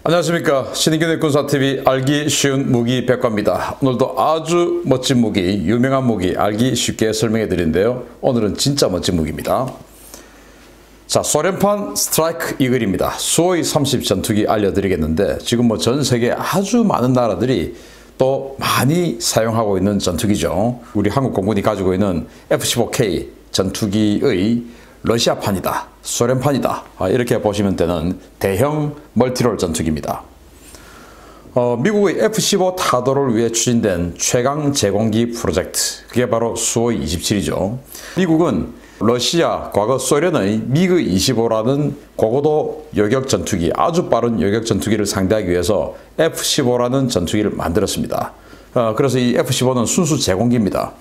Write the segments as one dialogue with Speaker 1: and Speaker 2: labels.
Speaker 1: 안녕하십니까. 신인균의 군사TV 알기 쉬운 무기 백과입니다. 오늘도 아주 멋진 무기, 유명한 무기 알기 쉽게 설명해 드리는데요. 오늘은 진짜 멋진 무기입니다. 자, 소련판 스트라이크 이글입니다. 수호이 30 전투기 알려드리겠는데 지금 뭐 전 세계 아주 많은 나라들이 또 많이 사용하고 있는 전투기죠. 우리 한국 공군이 가지고 있는 F-15K 전투기의 러시아판이다, 소련판이다, 이렇게 보시면 되는 대형 멀티롤 전투기입니다. 미국의 F-15 타도를 위해 추진된 최강 제공기 프로젝트, 그게 바로 수호이 27이죠. 미국은 러시아, 과거 소련의 미그 25라는 고고도 요격 전투기, 아주 빠른 요격 전투기를 상대하기 위해서 F-15라는 전투기를 만들었습니다. 그래서 이 F-15는 순수 제공기입니다.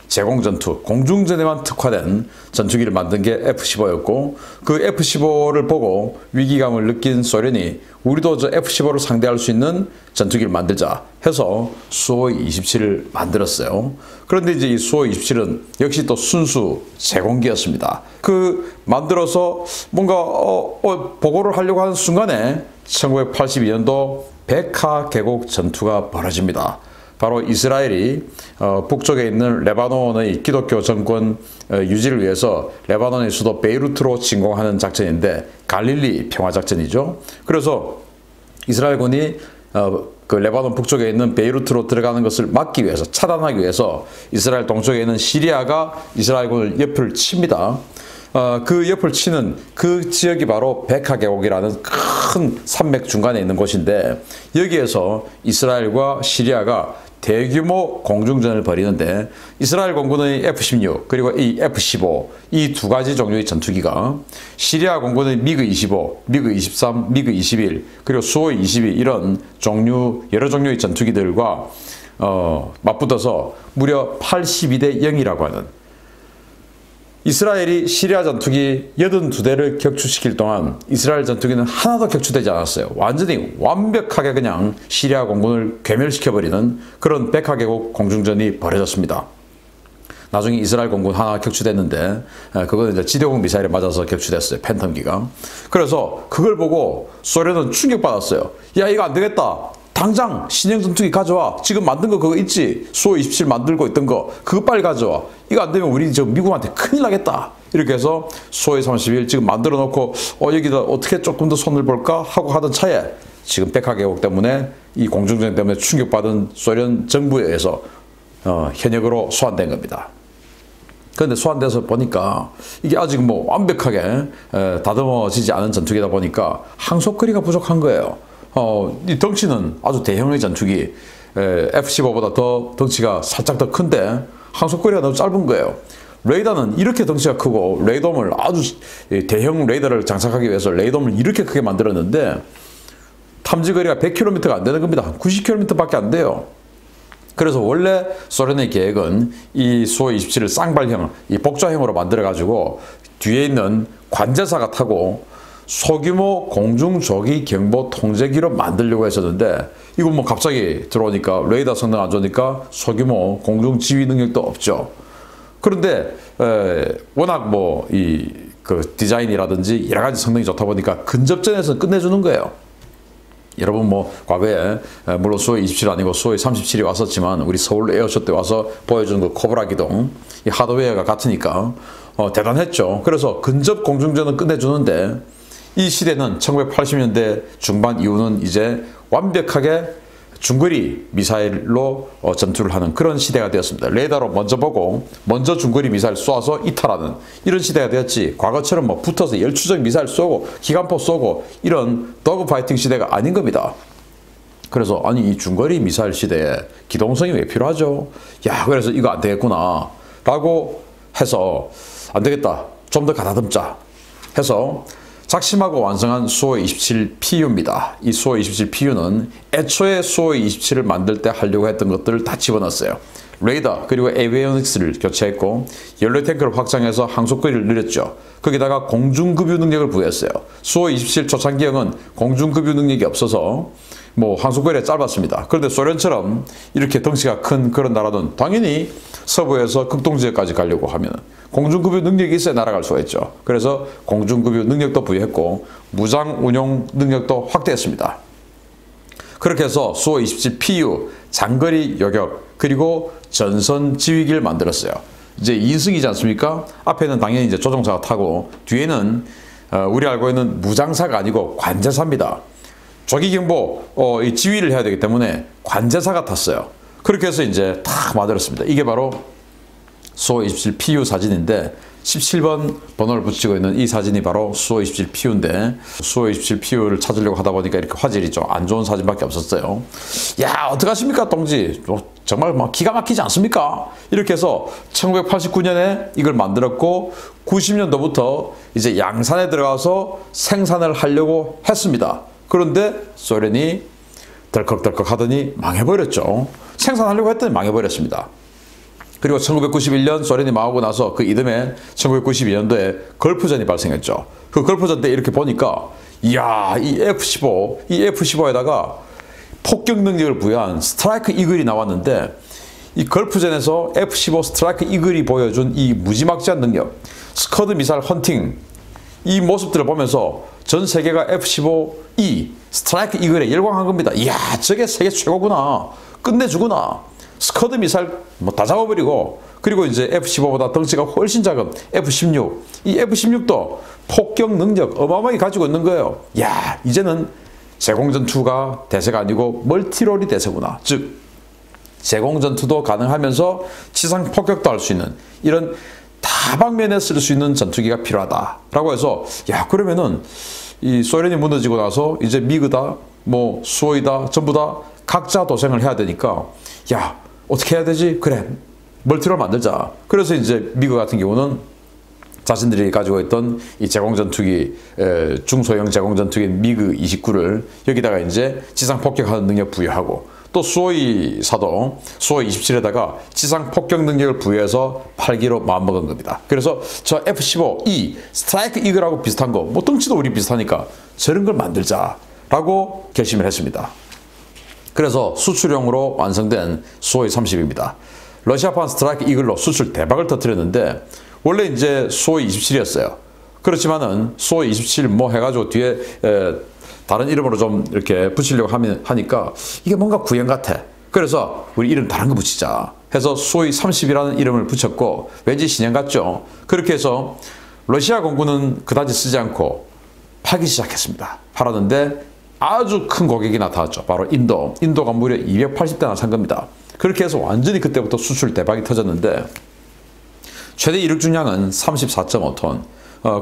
Speaker 1: 제공전투, 공중전에만 특화된 전투기를 만든 게 F-15였고, 그 F-15를 보고 위기감을 느낀 소련이 우리도 저 F-15를 상대할 수 있는 전투기를 만들자 해서 수호이 27을 만들었어요. 그런데 이제 이 수호이 27은 역시 또 순수 제공기였습니다. 그 만들어서 뭔가 보고를 하려고 하는 순간에 1982년도 백하 계곡 전투가 벌어집니다. 바로 이스라엘이 북쪽에 있는 레바논의 기독교 정권 유지를 위해서 레바논의 수도 베이루트로 진공하는 작전인데 갈릴리 평화작전이죠. 그래서 이스라엘군이 그 레바논 북쪽에 있는 베이루트로 들어가는 것을 막기 위해서, 차단하기 위해서 이스라엘 동쪽에 있는 시리아가 이스라엘군을 옆을 칩니다. 그 옆을 치는 그 지역이 바로 백하 계곡이라는 큰 산맥 중간에 있는 곳인데, 여기에서 이스라엘과 시리아가 대규모 공중전을 벌이는데 이스라엘 공군의 F-16 그리고 이 F-15 이 두 가지 종류의 전투기가 시리아 공군의 미그 25, 미그 23, 미그 21 그리고 수호이 22 이런 종류, 여러 종류의 전투기들과 맞붙어서 무려 82대 0이라고 하는, 이스라엘이 시리아 전투기 82대를 격추시킬 동안 이스라엘 전투기는 하나도 격추되지 않았어요. 완전히 완벽하게 그냥 시리아 공군을 괴멸시켜버리는 그런 백하계곡 공중전이 벌어졌습니다. 나중에 이스라엘 공군 하나 격추됐는데 그거는 이제 지대공 미사일에 맞아서 격추됐어요. 팬텀기가. 그래서 그걸 보고 소련은 충격받았어요. 야, 이거 안 되겠다. 당장 신형 전투기 가져와. 지금 만든 거 그거 있지? 수호 27 만들고 있던 거 그거 빨리 가져와. 이거 안 되면 우리 저 미국한테 큰일 나겠다. 이렇게 해서 수호이 31 지금 만들어 놓고 여기다 어떻게 조금 더 손을 볼까 하고 하던 차에 지금 백하 계곡 때문에 이 공중전 때문에 충격받은 소련 정부에 의해서 현역으로 소환된 겁니다. 그런데 소환돼서 보니까 이게 아직 뭐 완벽하게 다듬어지지 않은 전투기다 보니까 항속거리가 부족한 거예요. 이 덩치는 아주 대형의 전투기, F-15보다 더 덩치가 살짝 더 큰데 항속거리가 너무 짧은 거예요. 레이더는 이렇게 덩치가 크고 레이돔을 아주 대형 레이더를 장착하기 위해서 레이돔을 이렇게 크게 만들었는데 탐지거리가 100km가 안 되는 겁니다. 90km밖에 안 돼요. 그래서 원래 소련의 계획은 이 수호이 27을 쌍발형, 이 복좌형으로 만들어 가지고 뒤에 있는 관제사가 타고 소규모 공중조기 경보 통제기로 만들려고 했었는데, 이거 뭐 갑자기 들어오니까 레이더 성능 안 좋으니까 소규모 공중 지휘 능력도 없죠. 그런데 워낙 뭐 그 디자인이라든지 여러 가지 성능이 좋다 보니까 근접전에서 끝내주는 거예요. 여러분 뭐 과거에 물론 수호이 27 아니고 수호이 37이 왔었지만 우리 서울 에어쇼 때 와서 보여주는 그 코브라 기동, 이 하드웨어가 같으니까 대단했죠. 그래서 근접 공중전은 끝내주는데 이 시대는 1980년대 중반 이후는 이제 완벽하게 중거리 미사일로 전투를 하는 그런 시대가 되었습니다. 레이더로 먼저 보고 먼저 중거리 미사일 쏘아서 이탈하는 이런 시대가 되었지, 과거처럼 뭐 붙어서 열추적 미사일 쏘고 기관포 쏘고 이런 더그파이팅 시대가 아닌 겁니다. 그래서 아니 이 중거리 미사일 시대에 기동성이 왜 필요하죠? 야, 그래서 이거 안 되겠구나 라고 해서 안 되겠다, 좀 더 가다듬자 해서 작심하고 완성한 수호이 27 PU입니다. 이 수호이 27 PU는 애초에 수호이 27을 만들 때 하려고 했던 것들을 다 집어넣었어요. 레이더 그리고 에비오닉스를 교체했고 연료 탱크를 확장해서 항속거리를 늘렸죠. 거기다가 공중급유 능력을 부여했어요. 수호이 27 초창기형은 공중급유 능력이 없어서 뭐 항속거리가 짧았습니다. 그런데 소련처럼 이렇게 덩치가 큰 그런 나라는 당연히 서부에서 극동지역까지 가려고 하면 공중급유 능력이 있어야 날아갈 수가 있죠. 그래서 공중급유 능력도 부여했고 무장 운용 능력도 확대했습니다. 그렇게 해서 수호 27 PU 장거리 요격 그리고 전선 지휘기를 만들었어요. 이제 2인승이지 않습니까? 앞에는 당연히 이제 조종사가 타고 뒤에는 우리 알고 있는 무장사가 아니고 관제사입니다. 조기경보 이 지휘를 해야 되기 때문에 관제사가 탔어요. 그렇게 해서 이제 다 만들었습니다. 이게 바로 수호 27 PU 사진인데 17번 번호를 붙이고 있는 이 사진이 바로 수호 27 PU인데 수호 27 PU를 찾으려고 하다 보니까 이렇게 화질이 좀 안 좋은 사진밖에 없었어요. 야, 어떡하십니까 동지, 정말 막 기가 막히지 않습니까? 이렇게 해서 1989년에 이걸 만들었고 90년도부터 이제 양산에 들어가서 생산을 하려고 했습니다. 그런데 소련이 덜컥덜컥 하더니 망해버렸죠. 생산하려고 했더니 망해버렸습니다. 그리고 1991년 소련이 망하고 나서 그 이듬해 1992년도에 걸프전이 발생했죠. 그 걸프전 때 이렇게 보니까 이야, 이 F-15에다가 폭격 능력을 부여한 스트라이크 이글이 나왔는데 이 걸프전에서 F-15 스트라이크 이글이 보여준 이 무지막지한 능력, 스커드 미사일 헌팅, 이 모습들을 보면서 전 세계가 F-15E 스트라이크 이글에 열광한 겁니다. 이야, 저게 세계 최고구나. 끝내주구나. 스커드 미사일 뭐 다 잡아버리고, 그리고 이제 F-15보다 덩치가 훨씬 작은 F-16, 이 F-16도 폭격 능력 어마어마하게 가지고 있는 거예요. 야, 이제는 제공전투가 대세가 아니고 멀티롤이 대세구나. 즉 제공전투도 가능하면서 지상 폭격도 할 수 있는 이런 다방면에 쓸 수 있는 전투기가 필요하다라고 해서, 야, 그러면은 이 소련이 무너지고 나서 이제 미그다 뭐 수호이다 전부 다 각자 도생을 해야 되니까, 야, 어떻게 해야 되지? 그래, 멀티롤 만들자. 그래서 이제 미국 같은 경우는 자신들이 가지고 있던 이 제공전투기, 중소형 제공전투기 미그 29를 여기다가 이제 지상 폭격하는 능력 부여하고, 또 수호이사도 수호이 27에다가 지상 폭격 능력을 부여해서 8기로 마음먹은 겁니다. 그래서 저 F-15E 스트라이크 이글하고 비슷한 거, 뭐 덩치도 우리 비슷하니까 저런 걸 만들자라고 결심을 했습니다. 그래서 수출용으로 완성된 수호이 30입니다. 러시아판 스트라이크 이글로 수출 대박을 터뜨렸는데, 원래 이제 수호이 27이었어요. 그렇지만은 수호이 27 뭐 해가지고 뒤에 다른 이름으로 좀 이렇게 붙이려고 하니까 이게 뭔가 구형 같아. 그래서 우리 이름 다른 거 붙이자 해서 수호이 30이라는 이름을 붙였고, 왠지 신형 같죠? 그렇게 해서 러시아 공군은 그다지 쓰지 않고 팔기 시작했습니다. 팔았는데 아주 큰 고객이 나타났죠. 바로 인도가 무려 280대나 산 겁니다. 그렇게 해서 완전히 그때부터 수출 대박이 터졌는데, 최대 이륙 중량은 34.5톤,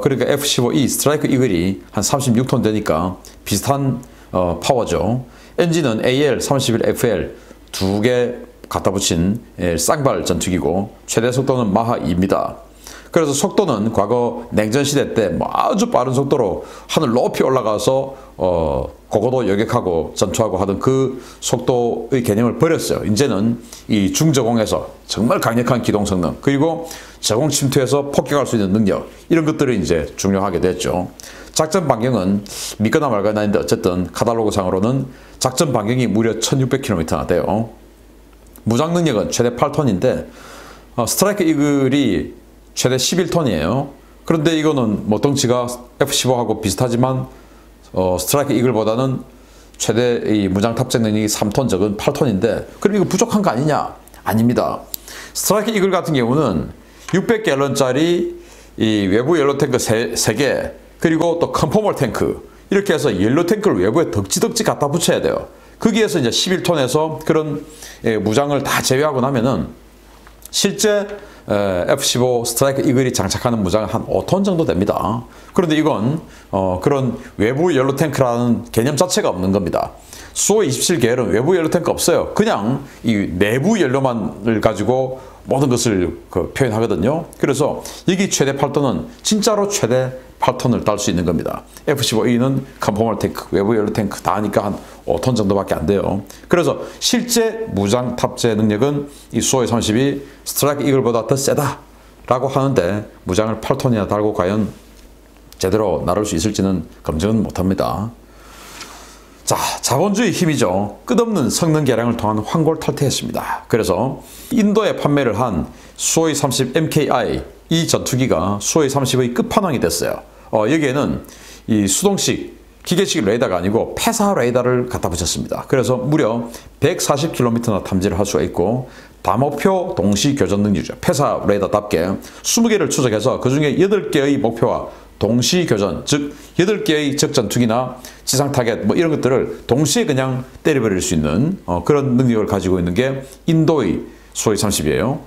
Speaker 1: 그러니까 F-15E 스트라이크 이글이 한 36톤 되니까 비슷한 파워죠. 엔진은 AL-31FL 두 개 갖다 붙인 쌍발 전투기고, 최대 속도는 마하 2입니다. 그래서 속도는 과거 냉전시대 때 뭐 아주 빠른 속도로 하늘 높이 올라가서 고고도 여격하고 전투하고 하던 그 속도의 개념을 버렸어요. 이제는 이 중저공에서 정말 강력한 기동 성능, 그리고 저공 침투해서 폭격할 수 있는 능력, 이런 것들을 이제 중요하게 됐죠. 작전 반경은 믿거나 말거나 했는데 어쨌든 카탈로그 상으로는 작전 반경이 무려 1600km나 돼요. 무장 능력은 최대 8톤인데 스트라이크 이글이 최대 11톤이에요. 그런데 이거는 뭐 덩치가 F-15하고 비슷하지만 스트라이크 이글보다는 최대 이 무장 탑재 능력이 3톤 적은 8톤인데, 그럼 이거 부족한 거 아니냐? 아닙니다. 스트라이크 이글 같은 경우는 600갤런짜리 이 외부 연료 탱크 3개, 그리고 또 컨포멀 탱크, 이렇게 해서 연료 탱크를 외부에 덕지덕지 갖다 붙여야 돼요. 거기에서 이제 11톤에서 그런 무장을 다 제외하고 나면은 실제 F-15 스트라이크 이글이 장착하는 무장은 한 5톤 정도 됩니다. 그런데 이건 그런 외부 연료 탱크라는 개념 자체가 없는 겁니다. 수호이 27 계열은 외부 연료 탱크 없어요. 그냥 이 내부 연료만을 가지고 모든 것을 표현하거든요. 그래서 여기 최대 8톤은 진짜로 최대 8톤을 딸 수 있는 겁니다. F-15E는 컨포멀 탱크, 외부 연료 탱크 다 하니까 한 5톤 정도밖에 안 돼요. 그래서 실제 무장 탑재 능력은 이 수호이 30이 스트라이크 이글보다 더 세다라고 하는데, 무장을 8톤이나 달고 과연 제대로 나를 수 있을지는 검증은 못합니다. 자, 자본주의 힘이죠. 끝없는 성능 개량을 통한 환골탈태했습니다. 그래서 인도에 판매를 한 수호이 30 MKI, 이 전투기가 수호이 30의 끝판왕이 됐어요. 여기에는 이 수동식 기계식 레이더가 아니고 폐사 레이더를 갖다 붙였습니다. 그래서 무려 140km나 탐지를 할 수가 있고 다목표 동시 교전 능력이죠. 폐사 레이더답게 20개를 추적해서 그중에 8개의 목표와 동시 교전, 즉 8개의 적 전투기나 지상 타겟 뭐 이런 것들을 동시에 그냥 때려버릴 수 있는 그런 능력을 가지고 있는 게 인도의 수호이 30이에요.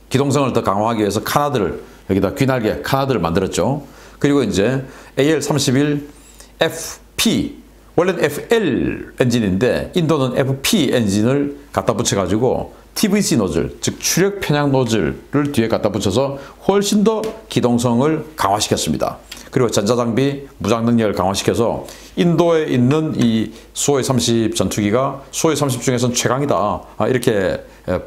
Speaker 1: 기동성을 더 강화하기 위해서 카나드를 여기다 귀날개 카나드를 만들었죠. 그리고 이제 AL31FP 원래는 FL 엔진인데 인도는 FP 엔진을 갖다 붙여가지고 TVC 노즐, 즉 추력 편향 노즐을 뒤에 갖다 붙여서 훨씬 더 기동성을 강화시켰습니다. 그리고 전자장비, 무장 능력을 강화시켜서 인도에 있는 이 수호이 30 전투기가 수호이 30 중에서는 최강이다. 이렇게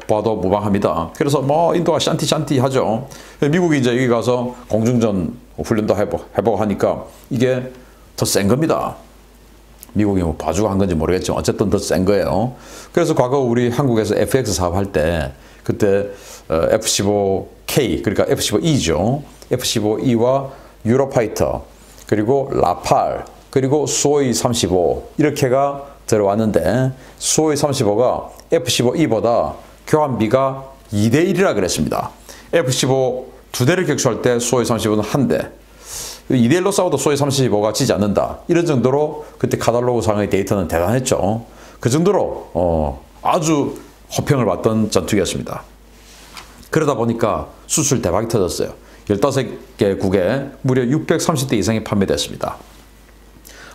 Speaker 1: 봐도 무방합니다. 그래서 뭐 인도가 샨티 하죠. 미국이 이제 여기 가서 공중전 훈련도 해보고 하니까 이게 더 센 겁니다. 미국이 뭐 봐주고 한 건지 모르겠지만 어쨌든 더 센 거예요. 그래서 과거 우리 한국에서 FX 사업할 때 그때 F-15K 그러니까 F-15E죠. F-15E와 유로파이터 그리고 라팔 그리고 수호이 35 이렇게가 들어왔는데 수호이 35가 F-15E보다 교환비가 2대1이라 그랬습니다. F-15 2대를 격추할 때 수호이 35는 1대 2대1로 싸워도 수호이 35가 지지 않는다. 이런 정도로 그때 카탈로그 상의 데이터는 대단했죠. 그 정도로 아주 호평을 받던 전투기였습니다. 그러다 보니까 수출 대박이 터졌어요. 15개국에 무려 630대 이상이 판매됐습니다.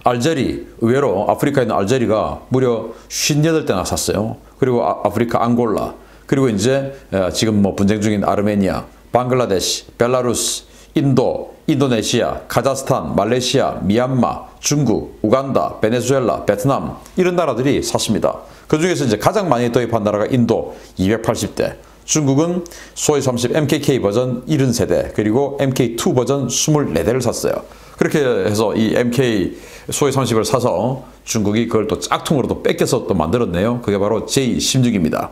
Speaker 1: 알제리, 의외로 아프리카에 있는 알제리가 무려 58대나 샀어요. 그리고 아프리카 앙골라, 그리고 이제 지금 뭐 분쟁 중인 아르메니아, 방글라데시, 벨라루스, 인도, 인도네시아, 카자흐스탄, 말레이시아, 미얀마, 중국, 우간다, 베네수엘라, 베트남 이런 나라들이 샀습니다. 그 중에서 이제 가장 많이 도입한 나라가 인도 280대, 중국은 수호이 30 MKK 버전 70세대, 그리고 MK2 버전 24대를 샀어요. 그렇게 해서 이 MK 수호이 30을 사서 중국이 그걸 또 짝퉁으로 뺏겨서 또 만들었네요. 그게 바로 J16입니다.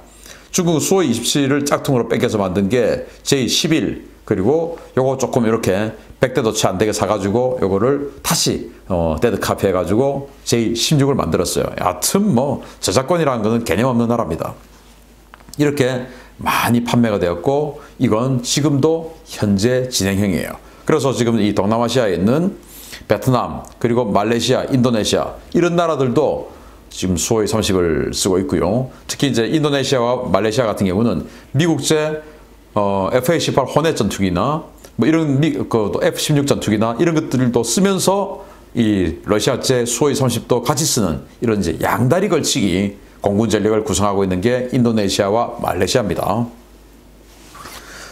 Speaker 1: 중국은 수호이 27을 짝퉁으로 뺏겨서 만든 게 J11, 그리고 요거 조금 이렇게 100대도 채 안 되게 사가지고 요거를 다시 데드 카피 해가지고 J16을 만들었어요. 여하튼 뭐 저작권이라는 거는 개념 없는 나라입니다. 이렇게 많이 판매가 되었고 이건 지금도 현재 진행형이에요. 그래서 지금 이 동남아시아에 있는 베트남, 그리고 말레이시아, 인도네시아 이런 나라들도 지금 수호이 30을 쓰고 있고요. 특히 이제 인도네시아와 말레이시아 같은 경우는 미국제 FA-18 호넷 전투기나 뭐 이런 또 F-16 전투기나 이런 것들도 쓰면서 이 러시아제 수호이 30도 같이 쓰는 이런 이제 양다리 걸치기 공군 전력을 구성하고 있는 게 인도네시아와 말레이시아입니다.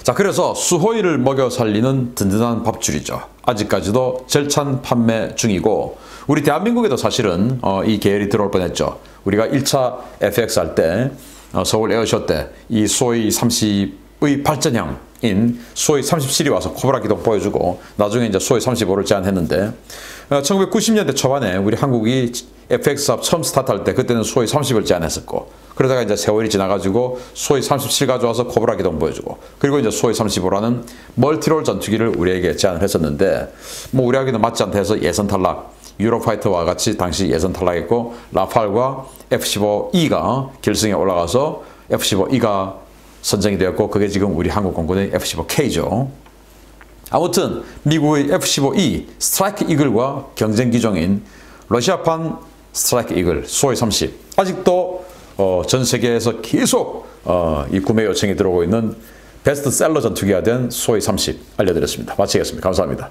Speaker 1: 자, 그래서 수호이를 먹여 살리는 든든한 밥줄이죠. 아직까지도 절찬 판매 중이고 우리 대한민국에도 사실은 이 계열이 들어올 뻔했죠. 우리가 1차 FX 할 때 서울 에어쇼 때 이 수호이 30의 발전형인 수호이 37이 와서 코브라 기동 보여주고 나중에 이제 수호이 35를 제안했는데 1990년대 초반에 우리 한국이 FX 사업 처음 스타트할 때 그때는 수호이 30을 제안했었고 그러다가 이제 세월이 지나가지고 수호이 37 가져와서 코브라 기동 보여주고 그리고 이제 수호이 35라는 멀티롤 전투기를 우리에게 제안을 했었는데 뭐 우리에게는 맞지 않다 해서 예선 탈락, 유로파이터와 같이 당시 예선 탈락했고 라팔과 F-15E가 결승에 올라가서 F-15E가 선정이 되었고 그게 지금 우리 한국 공군의 F-15K죠. 아무튼 미국의 F-15E 스트라이크 이글과 경쟁 기종인 러시아판 스트라이크 이글 수호이 30 아직도 전 세계에서 계속 이 구매 요청이 들어오고 있는 베스트셀러 전투기가 된 수호이 30 알려드렸습니다. 마치겠습니다. 감사합니다.